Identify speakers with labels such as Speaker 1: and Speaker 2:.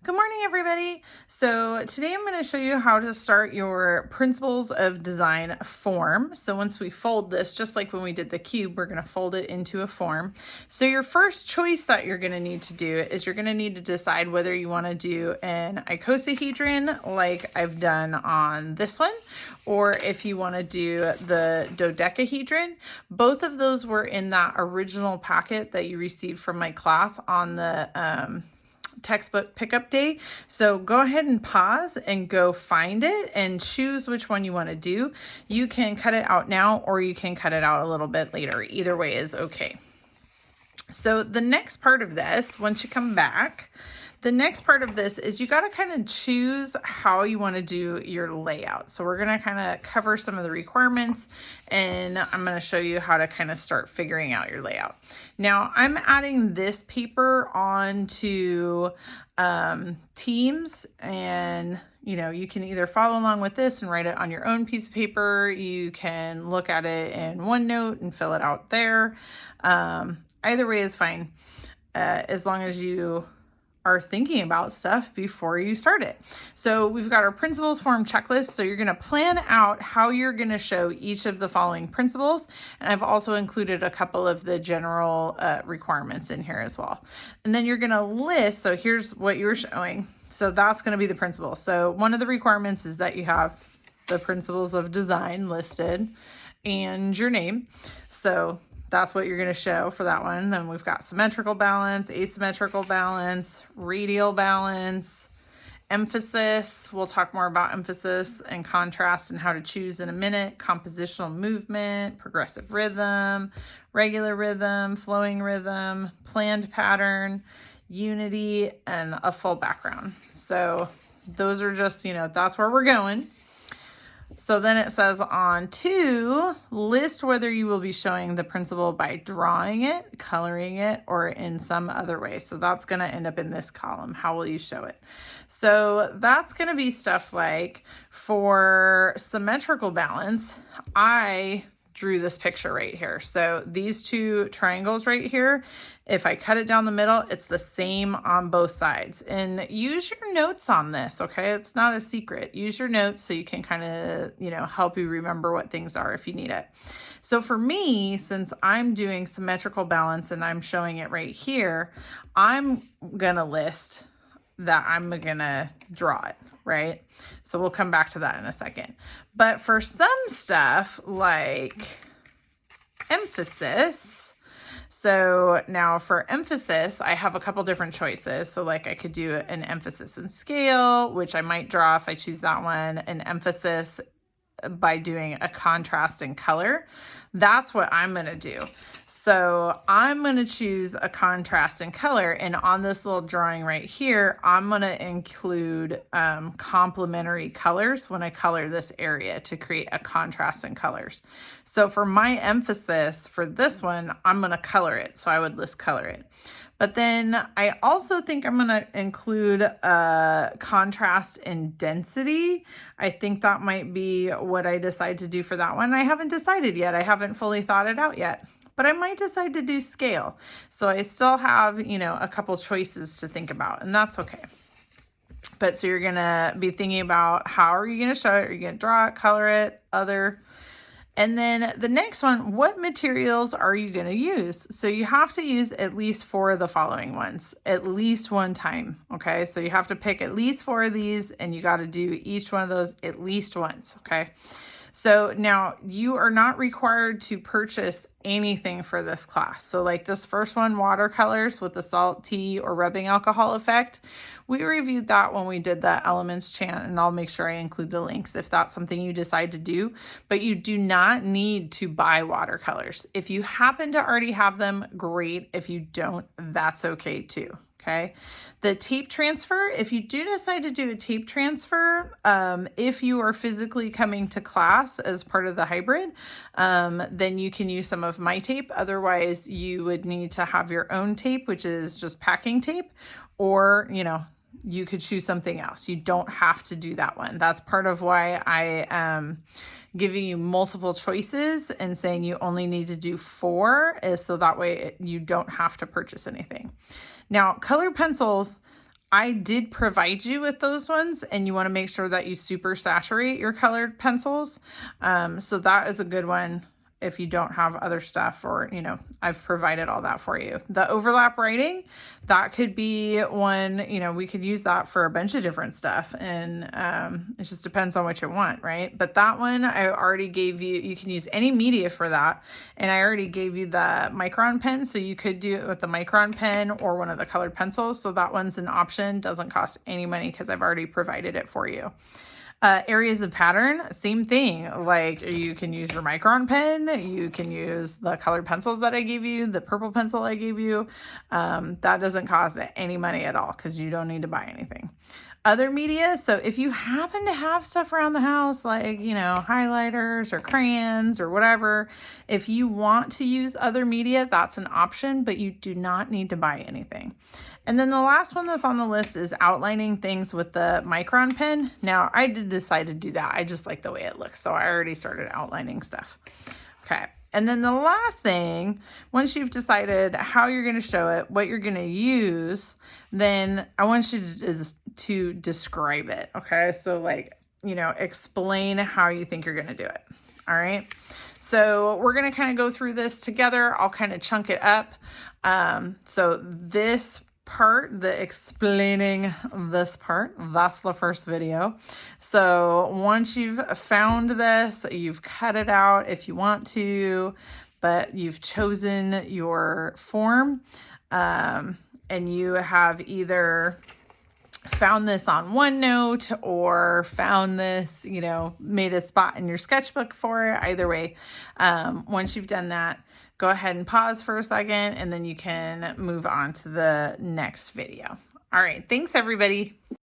Speaker 1: Good morning, everybody. So today I'm going to show you how to start your Principles of Design form. So once we fold this, just like when we did the cube, we're going to fold it into a form. So your first choice that you're going to need to do is you're going to need to decide whether you want to do an icosahedron like I've done on this one, or if you want to do the dodecahedron. Both of those were in that original packet that you received from my class on the textbook pickup day. So go ahead and pause and go find it and choose which one you want to do. You can cut it out now or you can cut it out a little bit later. Either way is okay. So the next part of this, once you come back, the next part of this is you got to kind of choose how you want to do your layout. So we're going to kind of cover some of the requirements and I'm going to show you how to kind of start figuring out your layout. Now I'm adding this paper onto Teams, and you can either follow along with this and write it on your own piece of paper. You can look at it in OneNote and fill it out there. Either way is fine, as long as you are thinking about stuff before you start it. So we've got our principles form checklist. So you're going to plan out how you're going to show each of the following principles. And I've also included a couple of the general requirements in here as well. And then you're going to list, so here's what you're showing. So that's going to be the principle. So one of the requirements is that you have the principles of design listed and your name. So that's what you're going to show for that one. Then we've got symmetrical balance, asymmetrical balance, radial balance, emphasis. We'll talk more about emphasis and contrast and how to choose in a minute. Compositional movement, progressive rhythm, regular rhythm, flowing rhythm, planned pattern, unity, and a full background. So those are just, that's where we're going. So then it says on 2, list whether you will be showing the principle by drawing it, coloring it, or in some other way. So that's going to end up in this column. How will you show it? So that's going to be stuff like, for symmetrical balance, I drew this picture right here. So these two triangles right here, if I cut it down the middle, it's the same on both sides. And use your notes on this, okay? It's not a secret. Use your notes so you can kind of, help you remember what things are if you need it. So for me, since I'm doing symmetrical balance and I'm showing it right here, I'm gonna list that I'm gonna draw it, right? So we'll come back to that in a second. But for some stuff like emphasis, so now for emphasis, I have a couple different choices. So like I could do an emphasis and scale, which I might draw if I choose that one, an emphasis by doing a contrast in color. That's what I'm gonna do. So I'm going to choose a contrast in color, and on this little drawing right here, I'm going to include complementary colors when I color this area to create a contrast in colors. So for my emphasis for this one, I'm going to color it. So I would list color it. But then I also think I'm going to include contrast in density. I think that might be what I decide to do for that one. I haven't decided yet. I haven't fully thought it out yet. But I might decide to do scale. So I still have, a couple choices to think about, and that's okay. But so you're gonna be thinking about, how are you gonna show it? Are you gonna draw it, color it, other? And then the next one, what materials are you gonna use? So you have to use at least 4 of the following ones, at least one time, okay? So you have to pick at least 4 of these, and you gotta do each one of those at least once, okay? So now you are not required to purchase anything for this class. So like this first one, watercolors with the salt, tea, or rubbing alcohol effect, we reviewed that when we did the elements chant, and I'll make sure I include the links if that's something you decide to do. But you do not need to buy watercolors. If you happen to already have them, great. If you don't, that's okay too. Okay. The tape transfer, if you do decide to do a tape transfer, if you are physically coming to class as part of the hybrid, then you can use some of my tape. Otherwise, you would need to have your own tape, which is just packing tape, or, you could choose something else. You don't have to do that one. That's part of why I am giving you multiple choices and saying you only need to do 4, is so that way you don't have to purchase anything. Now, colored pencils, I did provide you with those ones, and you want to make sure that you super saturate your colored pencils. So that is a good one if you don't have other stuff, or, you know, I've provided all that for you. The overlap writing, that could be one, you know, we could use that for a bunch of different stuff, and it just depends on what you want, right? But that one, I already gave you, you can use any media for that, and I already gave you the micron pen, so you could do it with the micron pen or one of the colored pencils. So that one's an option, doesn't cost any money because I've already provided it for you. Areas of pattern, same thing. Like, you can use your micron pen, you can use the colored pencils that I gave you, the purple pencil I gave you. That doesn't cost any money at all because you don't need to buy anything. Other media, so if you happen to have stuff around the house, like, you know, highlighters or crayons or whatever, if you want to use other media, that's an option, but you do not need to buy anything. And then the last one that's on the list is outlining things with the micron pen. Now, I did decide to do that. I just like the way it looks, so I already started outlining stuff. Okay. And then the last thing, once you've decided how you're going to show it, what you're going to use, then I want you to describe it. Okay. So, like, you know, explain how you think you're going to do it. All right. So we're going to kind of go through this together. I'll kind of chunk it up. So this part, the explaining this part, that's the first video. So once you've found this, you've cut it out if you want to, but you've chosen your form, and you have either found this on OneNote or found this, you know, made a spot in your sketchbook for it. Either way, once you've done that, go ahead and pause for a second, and then you can move on to the next video. All right. Thanks, everybody.